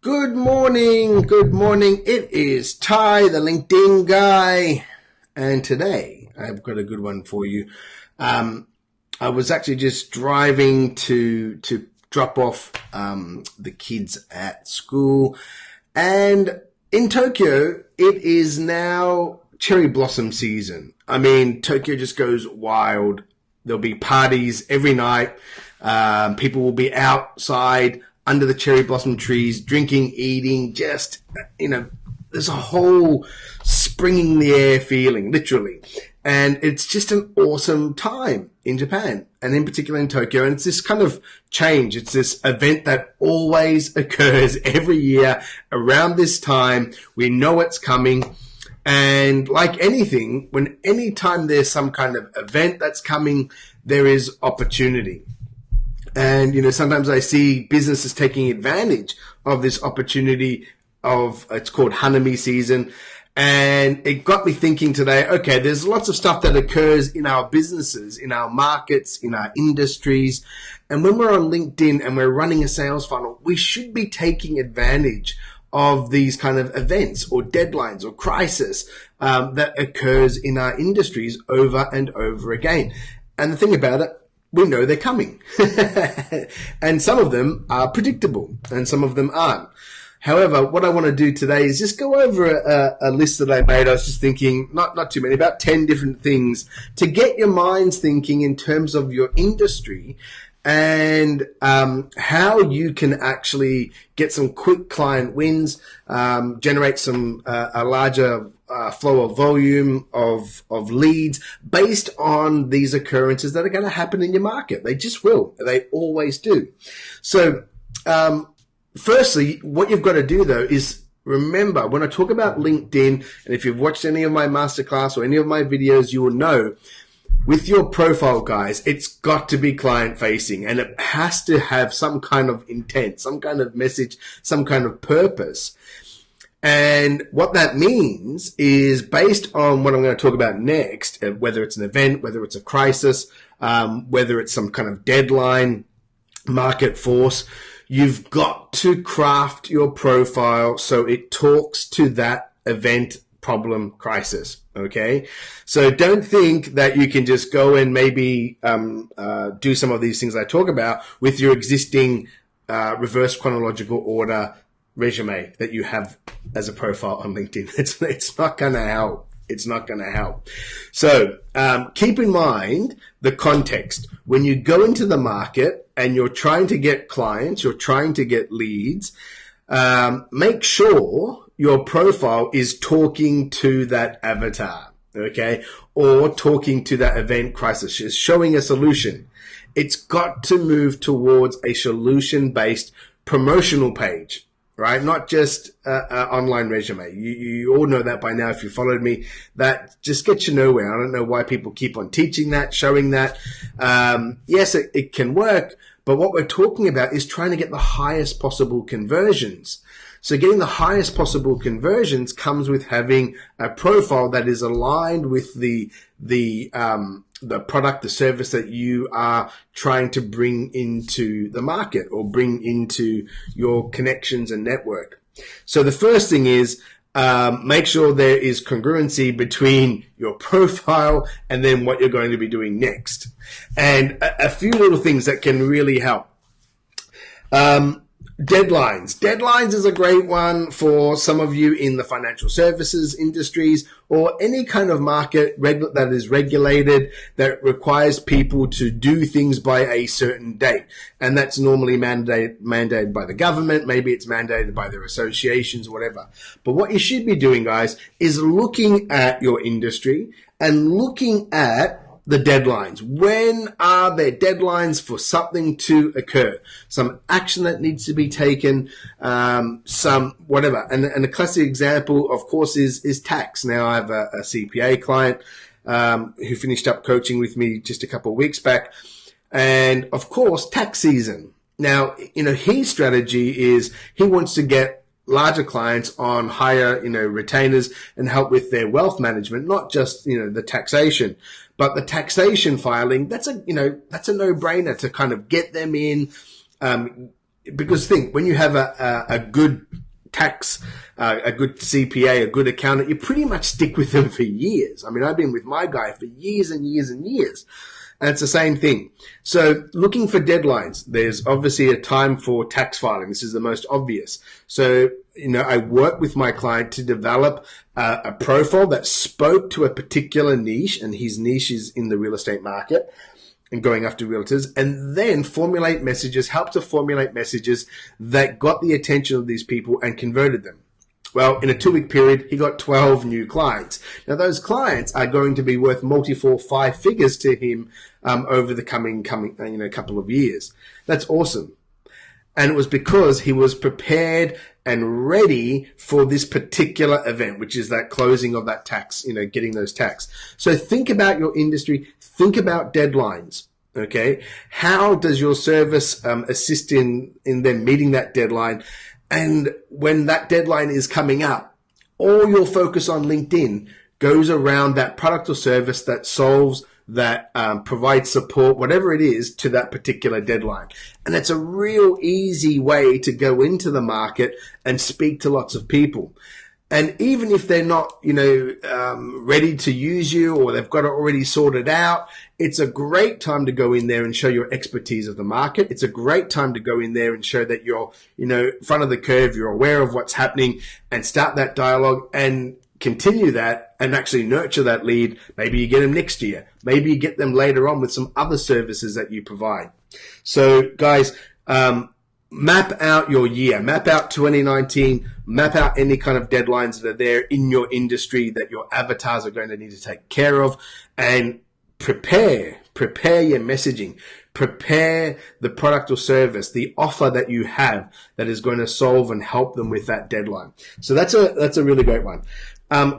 Good morning. Good morning. It is Ty, the LinkedIn guy. And today I've got a good one for you. I was actually just driving to drop off the kids at school. And in Tokyo, it is now cherry blossom season. I mean, Tokyo just goes wild. There'll be parties every night. People will be outside under the cherry blossom trees, drinking, eating, just, there's a whole spring in the air feeling, literally. And it's just an awesome time in Japan, and in particular in Tokyo. And it's this kind of change. It's this event that always occurs every year around this time. We know it's coming. And like anything, anytime there's some kind of event that's coming, there is opportunity. And, sometimes I see businesses taking advantage of this opportunity it's called Hanami season. And it got me thinking today, okay, there's lots of stuff that occurs in our businesses, in our markets, in our industries. And when we're on LinkedIn and we're running a sales funnel, we should be taking advantage of these kind of events or deadlines or crisis that occurs in our industries over and over again. And the thing about it, we know they're coming. And some of them are predictable and some of them aren't. However, what I want to do today is just go over a list that I made. I was just thinking, not too many, about 10 different things to get your minds thinking in terms of your industry and how you can actually get some quick client wins, generate some a larger flow of volume of leads based on these occurrences that are going to happen in your market. They just will. They always do. So, firstly, what you've got to do though is remember when I talk about LinkedIn, and if you've watched any of my masterclass or any of my videos, you will know with your profile, guys, it's got to be client facing and it has to have some kind of intent, some kind of message, some kind of purpose. And what that means is based on what I'm going to talk about next, whether it's an event, whether it's a crisis, whether it's some kind of deadline, market force, you've got to craft your profile so it talks to that event, problem, crisis. Okay. So don't think that you can just go and maybe do some of these things I talk about with your existing reverse chronological order resume that you have as a profile on LinkedIn. It's not going to help. It's not going to help. So keep in mind the context. When you go into the market and you're trying to get clients, you're trying to get leads, make sure your profile is talking to that avatar, okay? Or talking to that event crisis, is showing a solution. It's got to move towards a solution-based promotional page, right? Not just an online resume. You all know that by now if you followed me. That just gets you nowhere. I don't know why people keep on teaching that, showing that. Yes, it can work, but what we're talking about is trying to get the highest possible conversions. So getting the highest possible conversions comes with having a profile that is aligned with the product, the service that you are trying to bring into the market or bring into your connections and network. So the first thing is make sure there is congruency between your profile and then what you're going to be doing next. And a few little things that can really help. Deadlines. Deadlines is a great one for some of you in the financial services industries or any kind of market that is regulated that requires people to do things by a certain date. And that's normally mandated by the government. Maybe it's mandated by their associations, whatever. But what you should be doing, guys, is looking at your industry and looking at the deadlines. When are there deadlines for something to occur? Some action that needs to be taken, some whatever. And a classic example, of course, is tax. Now I have a CPA client who finished up coaching with me just a couple of weeks back. And of course, tax season. Now, his strategy is he wants to get larger clients on higher, retainers and help with their wealth management, not just, the taxation. But the taxation filing, that's a no-brainer to kind of get them in. Because think, when you have a good tax, a good CPA, a good accountant, you pretty much stick with them for years. I mean, I've been with my guy for years and years and years. And it's the same thing. So looking for deadlines, there's obviously a time for tax filing. This is the most obvious. So, I work with my client to develop a profile that spoke to a particular niche, and his niche is in the real estate market and going after realtors, and then help to formulate messages that got the attention of these people and converted them. Well, in a 2-week period, he got 12 new clients. Now, those clients are going to be worth multi-4, 5 figures to him over the coming couple of years. That's awesome. And it was because he was prepared and ready for this particular event, which is that closing of that tax, getting those tax. So think about your industry. Think about deadlines. Okay. How does your service assist in them meeting that deadline? And when that deadline is coming up, all your focus on LinkedIn goes around that product or service that solves, that provides support, whatever it is, to that particular deadline. And it's a real easy way to go into the market and speak to lots of people. And even if they're not, ready to use you, or they've got it already sorted out, it's a great time to go in there and show your expertise of the market. It's a great time to go in there and show that you're, front of the curve, you're aware of what's happening, and start that dialogue and continue that and actually nurture that lead. Maybe you get them next year. Maybe you get them later on with some other services that you provide. So guys, map out your year, map out 2019, map out any kind of deadlines that are there in your industry that your avatars are going to need to take care of, and prepare your messaging, prepare the product or service, the offer that you have that is going to solve and help them with that deadline. So that's a really great one.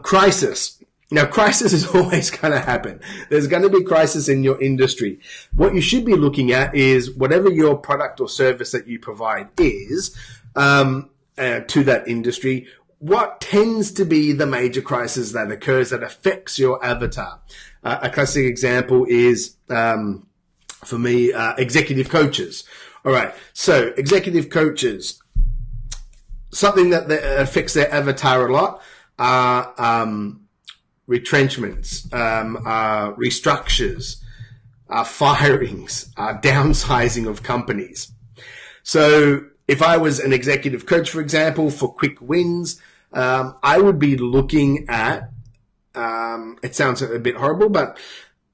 Crisis. Now, crisis is always going to happen. There's going to be crisis in your industry. What you should be looking at is whatever your product or service that you provide is to that industry, what tends to be the major crisis that occurs that affects your avatar. A classic example is, for me, executive coaches. All right. So executive coaches, something that affects their avatar a lot are retrenchments, restructures, firings, downsizing of companies. So if I was an executive coach, for example, for quick wins, I would be looking at, it sounds a bit horrible, but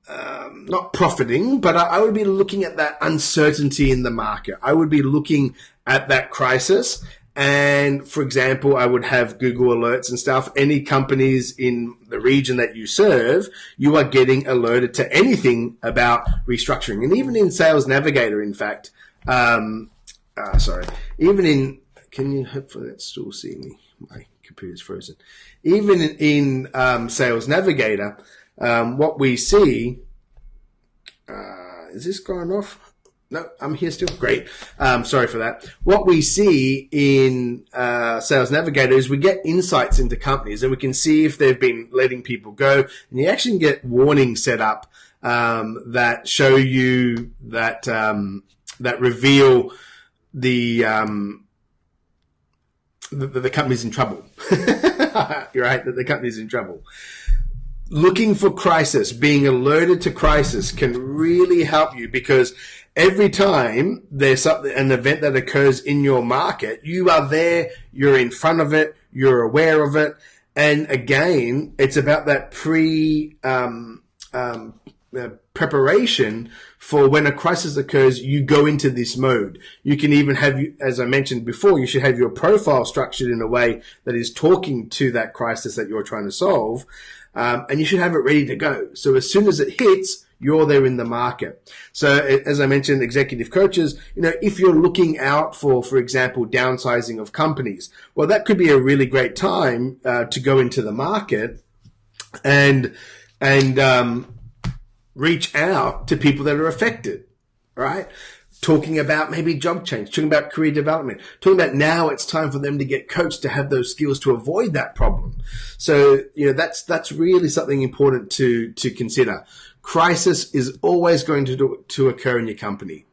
not profiting, but I would be looking at that uncertainty in the market. I would be looking at that crisis. And for example, I would have Google alerts and stuff. Any companies in the region that you serve, you are getting alerted to anything about restructuring. And even in Sales Navigator, in fact, even in, can you hopefully that still see me? My computer's frozen. Even in Sales Navigator, what we see, is this going off? No, I'm here still. Great. Sorry for that. What we see in Sales Navigator is we get insights into companies, and we can see if they've been letting people go. And you actually can get warnings set up that show you that that reveal the company's in trouble. You're right, that the company's in trouble. Looking for crisis, being alerted to crisis can really help you, because every time there's an event that occurs in your market, you are there, you're in front of it, you're aware of it. And again, it's about that preparation for when a crisis occurs, you go into this mode. You can even have, as I mentioned before, you should have your profile structured in a way that is talking to that crisis that you're trying to solve. And you should have it ready to go. So as soon as it hits, you're there in the market. So as I mentioned, executive coaches, if you're looking out for example, downsizing of companies, well, that could be a really great time to go into the market and reach out to people that are affected, right? Talking about maybe job change, talking about career development, talking about now it's time for them to get coached to have those skills to avoid that problem. So, that's really something important to consider. Crisis is always going to occur in your company.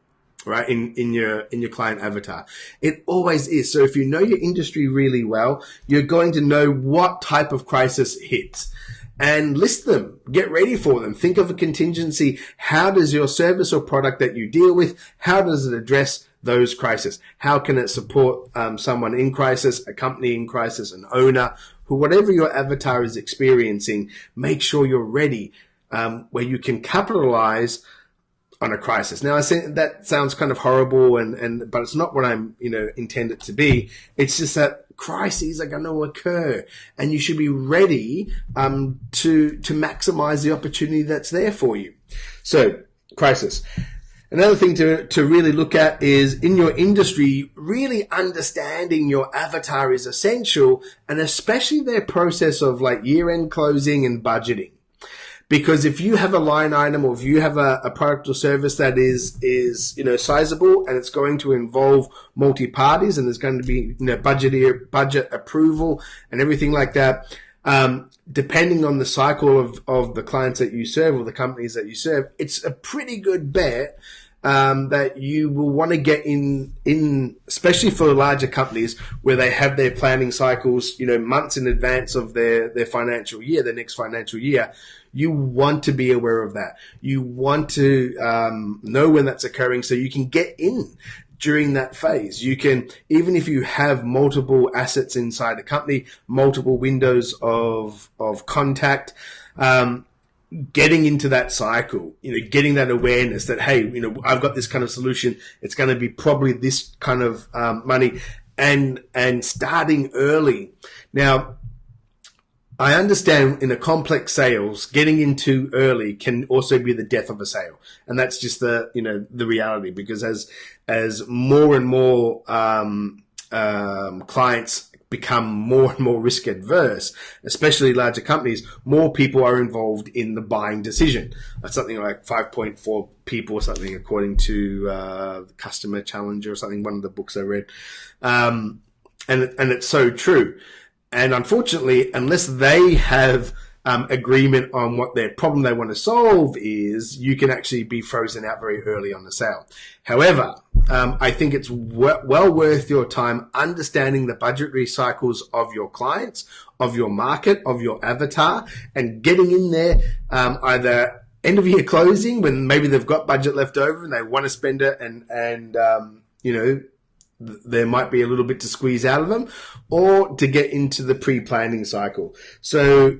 right, in your client avatar. It always is. So if you know your industry really well, you're going to know what type of crisis hits and list them. Get ready for them. Think of a contingency. How does your service or product that you deal with, how does it address those crises? How can it support someone in crisis, a company in crisis, an owner, who, whatever your avatar is experiencing? Make sure you're ready where you can capitalize on a crisis. Now, I say that sounds kind of horrible, but it's not what I'm intended to be. It's just that crises are going to occur, and you should be ready to maximize the opportunity that's there for you. So, crisis. Another thing to really look at is, in your industry, really understanding your avatar is essential, and especially their process of like year-end closing and budgeting. Because if you have a line item, or if you have a product or service that is sizable, and it's going to involve multi-parties, and there's going to be budget approval and everything like that, depending on the cycle of the clients that you serve or the companies that you serve, it's a pretty good bet that you will want to get in, especially for larger companies where they have their planning cycles, months in advance of their financial year, their next financial year. You want to be aware of that. You want to know when that's occurring so you can get in during that phase. You can, even if you have multiple assets inside a company, multiple windows of contact, getting into that cycle, getting that awareness that, hey, I've got this kind of solution. It's going to be probably this kind of money, and starting early. Now, I understand in a complex sales, getting into early can also be the death of a sale. And that's just the reality, because as more and more clients become more and more risk adverse, especially larger companies, more people are involved in the buying decision. That's something like 5.4 people or something, according to Customer Challenger or something, one of the books I read. And it's so true. And unfortunately, unless they have agreement on what their problem they want to solve is, you can actually be frozen out very early on the sale. However, I think it's well worth your time understanding the budgetary cycles of your clients, of your market, of your avatar, and getting in there either end of year closing when maybe they've got budget left over and they want to spend it, and there might be a little bit to squeeze out of them, or to get into the pre-planning cycle. So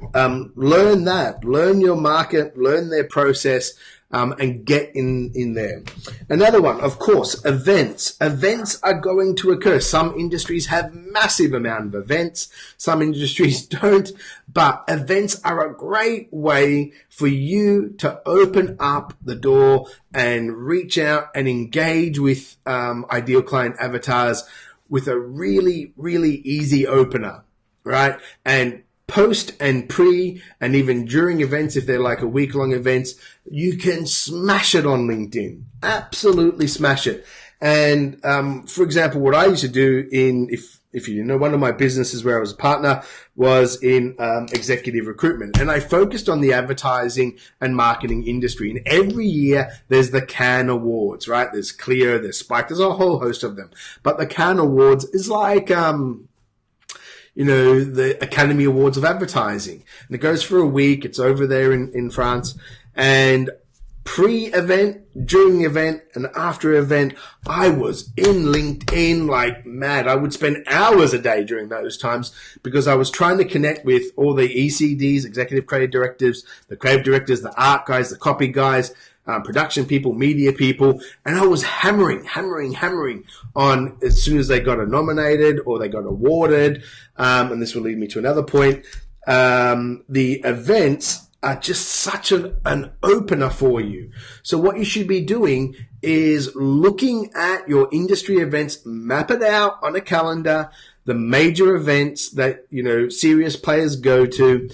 learn that, learn your market, learn their process, and get in there. Another one, of course, events. Events are going to occur. Some industries have massive amount of events. Some industries don't. But events are a great way for you to open up the door and reach out and engage with ideal client avatars with a really, really easy opener, right? And post and pre and even during events, if they're like a week-long events, you can smash it on LinkedIn. Absolutely smash it. And for example, what I used to do if you know, one of my businesses where I was a partner was in executive recruitment, and I focused on the advertising and marketing industry. And every year there's the Cannes Awards, right? There's Clio, there's Spike, there's a whole host of them. But the Cannes Awards is like the Academy Awards of Advertising. And it goes for a week. It's over there in France. And pre-event, during the event, and after event, I was in LinkedIn like mad. I would spend hours a day during those times because I was trying to connect with all the ECDs, executive creative directors, the creative directors, the art guys, the copy guys, production people, media people, and I was hammering on as soon as they got nominated or they got awarded. And this will lead me to another point. The events are just such an opener for you. So what you should be doing is looking at your industry events, map it out on a calendar, the major events that, serious players go to,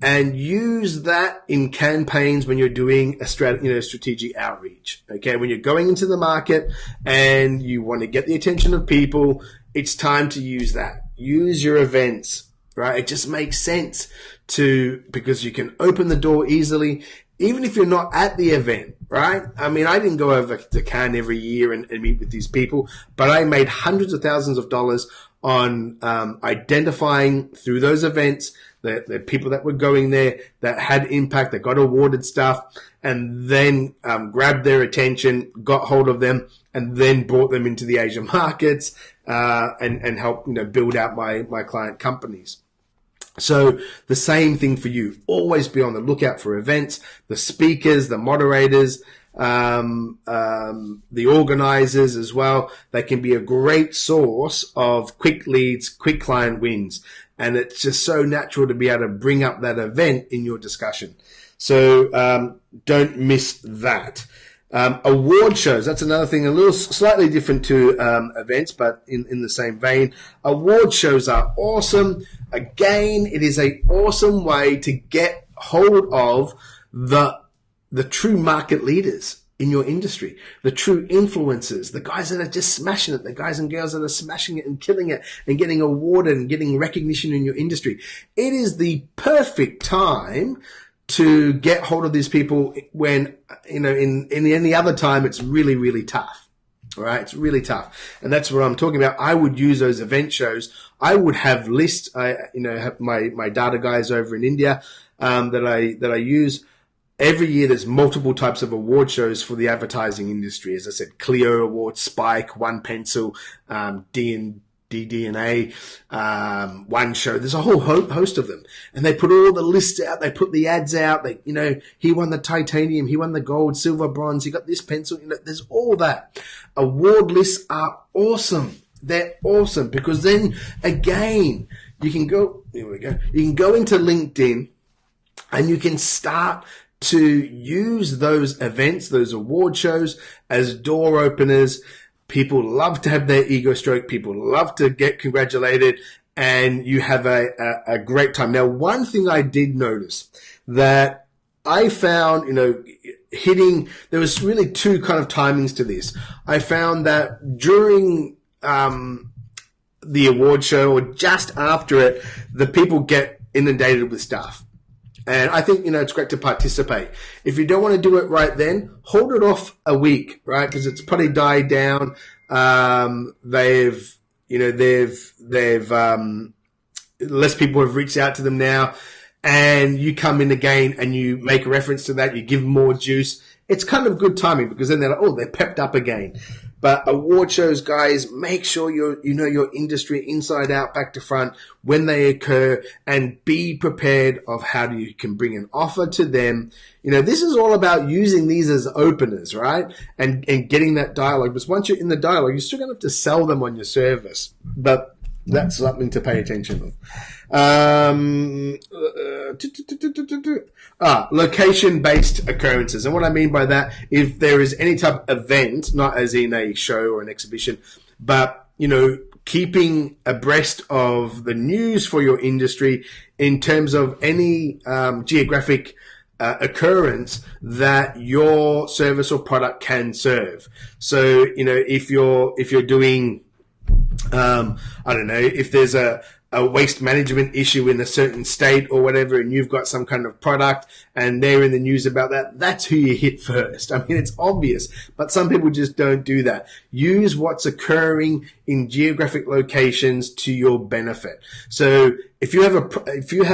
and use that in campaigns when you're doing a strategic outreach. Okay, when you're going into the market and you want to get the attention of people, it's time to use that. Use your events, right? It just makes sense because you can open the door easily. even if you're not at the event, right? I mean, I didn't go over to Cannes every year and meet with these people, but I made hundreds of thousands of dollars on identifying through those events the people that were going there, that had impact, that got awarded stuff, and then grabbed their attention, got hold of them, and then brought them into the Asian markets and helped build out my client companies. So the same thing for you. Always be on the lookout for events, the speakers, the moderators, the organizers as well. They can be a great source of quick leads, quick client wins. And it's just so natural to be able to bring up that event in your discussion. So don't miss that. Award shows, that's another thing, a little slightly different to events, but in the same vein. Award shows are awesome. Again, it is an awesome way to get hold of the true market leaders in your industry, the true influencers, the guys that are just smashing it, the guys and girls that are smashing it and killing it and getting awarded and getting recognition in your industry. It is the perfect time to get hold of these people when, in any other time, it's really, really tough. All right. It's really tough. And that's what I'm talking about. I would use those event shows. I would have lists. Have my data guys over in India, that I use. Every year there's multiple types of award shows for the advertising industry. As I said, Clio Award, Spike, One Pencil, DDNA, One Show. There's a whole host of them. And they put all the lists out. They put the ads out. He won the titanium. He won the gold, silver, bronze. He got this pencil. There's all that. Award lists are awesome. They're awesome because then again, you can go into LinkedIn and you can start to use those events, those award shows as door openers. People love to have their ego stroked. People love to get congratulated, and you have a great time. Now, one thing I did notice that I found, there was really two kind of timings to this. I found that during the award show or just after it, the people get inundated with stuff. And I think, it's great to participate. If you don't want to do it right then, hold it off a week, right? Because it's probably died down. They've less people have reached out to them now, and you come in again and you make a reference to that. You give them more juice. It's kind of good timing because then they're like, they're pepped up again. But award shows, guys, make sure you know your industry inside out, back to front, when they occur, and be prepared of how you can bring an offer to them. This is all about using these as openers, right? And getting that dialogue. Because once you're in the dialogue, you're still going to have to sell them on your service. But that's something to pay attention to. Location-based occurrences. And what I mean by that, if there is any type of event, not as in a show or an exhibition, but, keeping abreast of the news for your industry in terms of any geographic occurrence that your service or product can serve. So, if you're doing, I don't know, if there's a waste management issue in a certain state or whatever, and you've got some kind of product and they're in the news about that, that's who you hit first. I mean, it's obvious, but some people just don't do that. Use what's occurring in geographic locations to your benefit. So if you have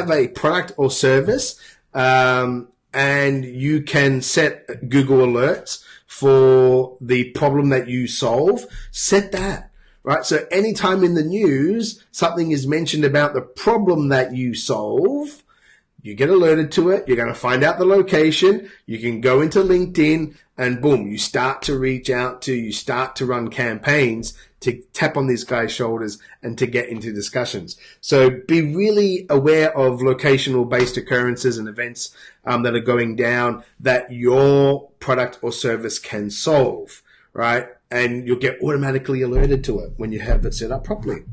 a product or service, and you can set Google alerts for the problem that you solve, set that. Right, so anytime in the news something is mentioned about the problem that you solve, you get alerted to it. You're going to find out the location. You can go into LinkedIn and boom, you start to run campaigns to tap on these guys' shoulders and to get into discussions. So be really aware of locational based occurrences and events that are going down that your product or service can solve, right? And you'll get automatically alerted to it when you have it set up properly.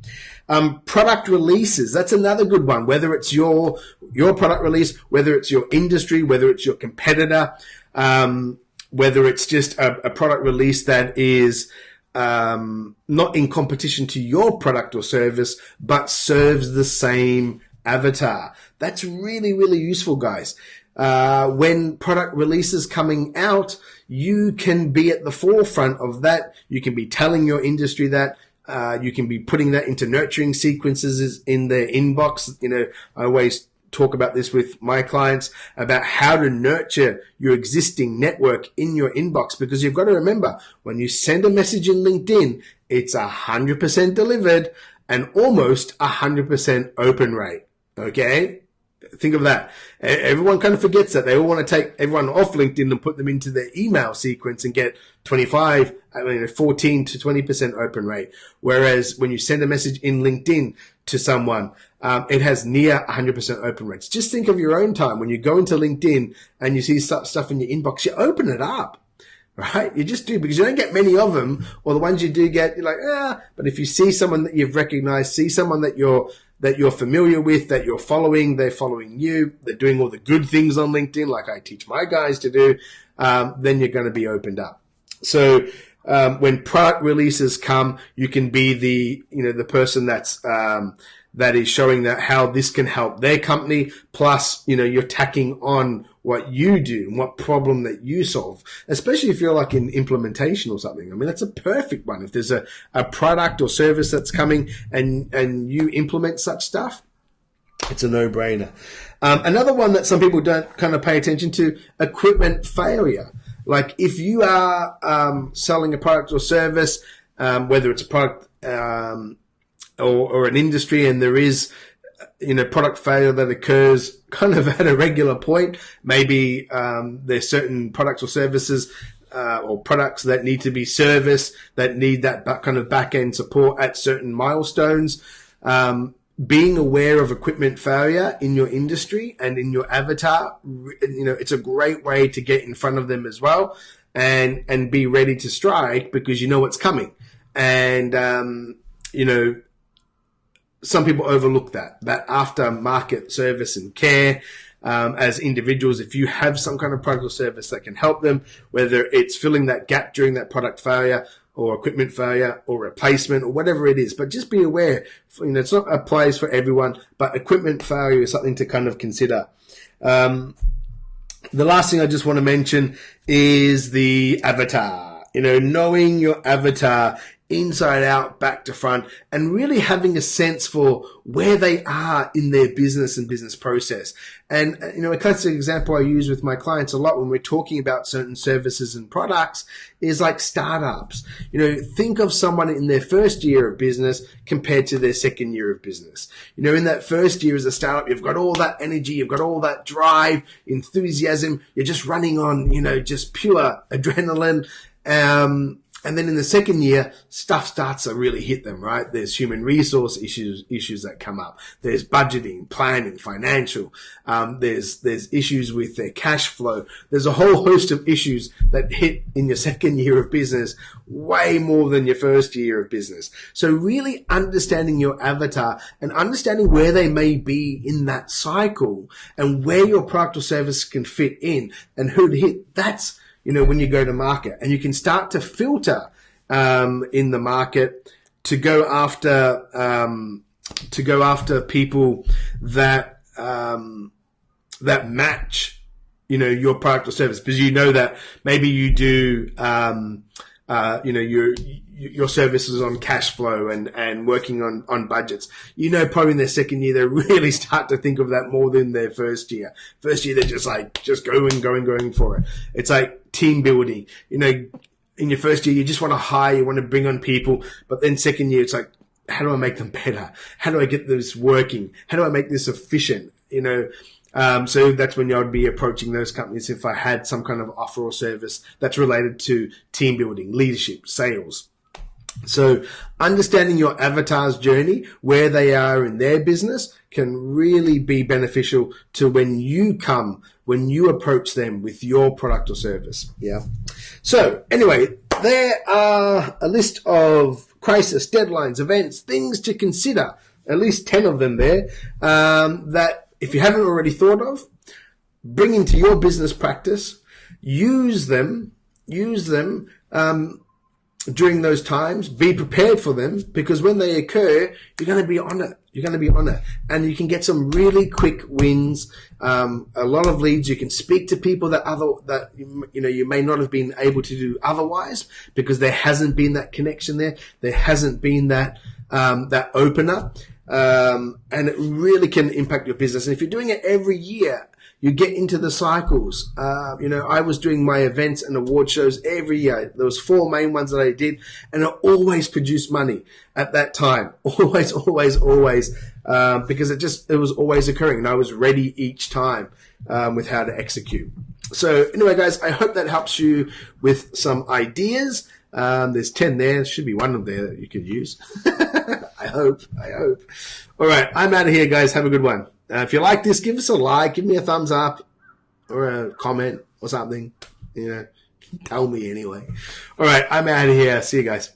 Product releases, that's another good one. Whether it's your product release, whether it's your industry, whether it's your competitor, whether it's just a product release that is not in competition to your product or service, but serves the same avatar. That's really, really useful, guys. When product releases coming out, you can be at the forefront of that. You can be telling your industry that. You can be putting that into nurturing sequences in their inbox. I always talk about this with my clients about how to nurture your existing network in your inbox, because you've got to remember, when you send a message in LinkedIn, it's 100% delivered and almost 100% open rate. Okay? Think of that. Everyone kind of forgets that. They all want to take everyone off LinkedIn and put them into their email sequence and get 14 to 20% open rate. Whereas when you send a message in LinkedIn to someone, it has near 100% open rates. Just think of your own time when you go into LinkedIn and you see stuff in your inbox, you open it up, right? You just do, because you don't get many of them, or the ones you do get, you're like, but if you see someone that you've recognized, see someone that you're familiar with, that you're following, they're following you, they're doing all the good things on LinkedIn, like I teach my guys to do, then you're going to be opened up. So when product releases come, you can be the person that is showing that how this can help their company. Plus, you're tacking on what you do and what problem that you solve, especially if you're like in implementation or something. I mean, that's a perfect one. If there's a product or service that's coming and you implement such stuff, it's a no-brainer. Another one that some people don't kind of pay attention to, equipment failure. Like if you are selling a product or service, whether it's a product or an industry, and there is product failure that occurs kind of at a regular point, maybe there's certain products or services or products that need to be serviced, that need that kind of back-end support at certain milestones. Being aware of equipment failure in your industry and in your avatar, it's a great way to get in front of them as well and be ready to strike, because you know what's coming. And, some people overlook that aftermarket service and care. As individuals, if you have some kind of product or service that can help them, whether it's filling that gap during that product failure or equipment failure or replacement or whatever it is, but just be aware, it's not a place for everyone, but equipment failure is something to kind of consider. The last thing I just want to mention is the avatar. Knowing your avatar inside out, back to front, and really having a sense for where they are in their business and business process. And, a classic example I use with my clients a lot when we're talking about certain services and products is like startups. Think of someone in their first year of business compared to their second year of business. In that first year as a startup, you've got all that energy, you've got all that drive, enthusiasm, you're just running on, just pure adrenaline. And then in the second year, stuff starts to really hit them, right? There's human resource issues that come up. There's budgeting, planning, financial. There's issues with their cash flow. There's a whole host of issues that hit in your second year of business, way more than your first year of business. So really understanding your avatar and understanding where they may be in that cycle and where your product or service can fit in and who to hit, that's when you go to market, and you can start to filter in the market to go after people that that match your product or service, because that maybe you do your services on cash flow and working on budgets. Probably in their second year, they really start to think of that more than their first year. First year, they're just going for it. It's like team building. In your first year, you just want to hire, you want to bring on people. But then second year, it's like, how do I make them better? How do I get this working? How do I make this efficient? So that's when I would be approaching those companies if I had some kind of offer or service that's related to team building, leadership, sales. So understanding your avatar's journey, where they are in their business, can really be beneficial to when you approach them with your product or service. Yeah. So anyway, there are a list of crisis, deadlines, events, things to consider, at least 10 of them there, that if you haven't already thought of, bring into your business practice, use them, during those times, be prepared for them, because when they occur, you're going to be on it You're going to be on it, and you can get some really quick wins. A lot of leads. You can speak to people that you may not have been able to do otherwise because there hasn't been that connection there. There hasn't been that opener, and it really can impact your business. And if you're doing it every year, you get into the cycles. I was doing my events and award shows every year. There was 4 main ones that I did, and I always produced money at that time. Always, because it was always occurring, and I was ready each time with how to execute. So anyway, guys, I hope that helps you with some ideas. There's 10 there. There should be one of there that you could use. I hope. All right, I'm out of here, guys. Have a good one. If you like this, give us a like, give me a thumbs up or a comment or something. Tell me anyway. All right, I'm out of here. See you guys.